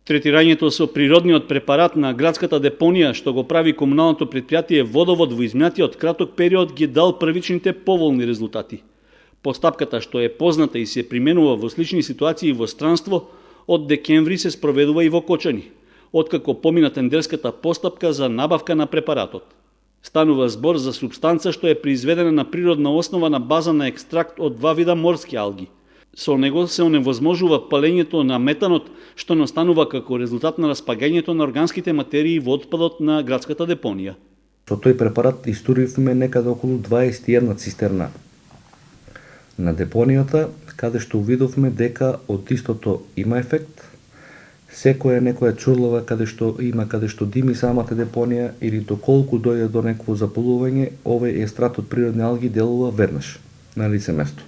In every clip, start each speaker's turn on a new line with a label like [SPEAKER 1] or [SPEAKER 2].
[SPEAKER 1] Третирањето со природниот препарат на градската депонија, што го прави комуналното претпријатие Водовод во изминатиот краток период, ги дал првичните поволни резултати. Постапката, што е позната и се применува во слични ситуации во странство, од декември се спроведува и во Кочани, откако помина тендерската постапка за набавка на препаратот. Станува збор за супстанца што е произведена на природна основа на база на екстракт од два вида морски алги. Со него се оневозможува палењето на метанот, што настанува како резултат на распагањето на органските материи во отпадот на градската депонија.
[SPEAKER 2] Со тој препарат истуривме некаде околу 21 цистерна на депонијата, каде што увидовме дека од истото има ефект. Некоја чурлава каде што дими самата депонија или доколку дојде до некој запалување, овој екстракт од природни алги делува веднаш на лице место.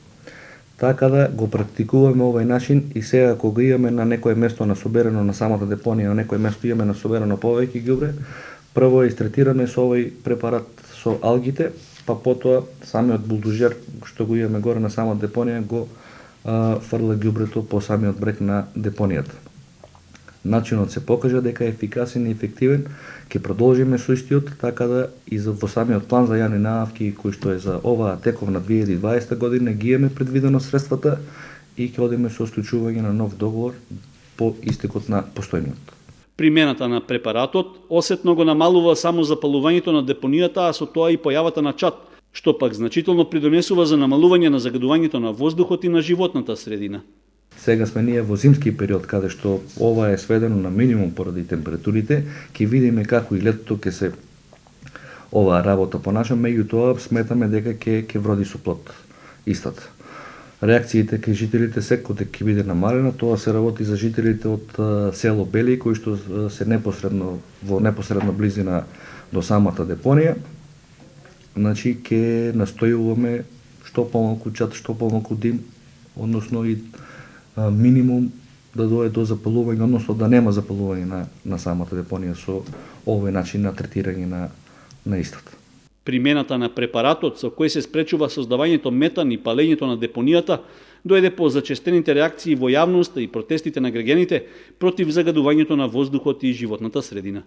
[SPEAKER 2] Така да го практикуваме овој начин и сега кога имаме на некое место насоберено на самата депонија, на некое место имаме насоберено повеќе ѓубре, прво истретираме со овој препарат со алгите, па потоа самиот булдожер што го имаме горе на самата депонија го фрла ѓубрето по самиот брег на депонијата. Начинот се покажа дека е ефикасен и ефективен, ќе продолжиме со истиот, така да и во самиот план за јавни набавки, кој што е за оваа тековна 2020 година, ги имаме предвидено средствата и ќе одиме со склучување на нов договор по истекот на постојниот.
[SPEAKER 1] Примената на препаратот осетно го намалува само запалувањето на депонијата, а со тоа и појавата на чад, што пак значително придонесува за намалување на загадувањето на воздухот и на животната средина.
[SPEAKER 2] Сега сме ние во зимски период, каде што ова е сведено на минимум поради температурите, ќе видиме како и летото ќе се оваа работа понаша, меѓутоа сметаме дека ќе вроди со плод истата. Реакциите кај жителите секој ќе биде намалена, тоа се работи за жителите од село Бели, кои што се во непосредна близина до самата депонија. Значи ќе настојуваме што помалку чад, што помалку дим, односно и минимум да дојде до запалување, односно да нема запалување на самата депонија со овој начин на третирање на истата.
[SPEAKER 1] Примената на препаратот со кој се спречува создавањето метан и палењето на депонијата дојде по зачестените реакции во јавноста и протестите на граѓаните против загадувањето на воздухот и животната средина.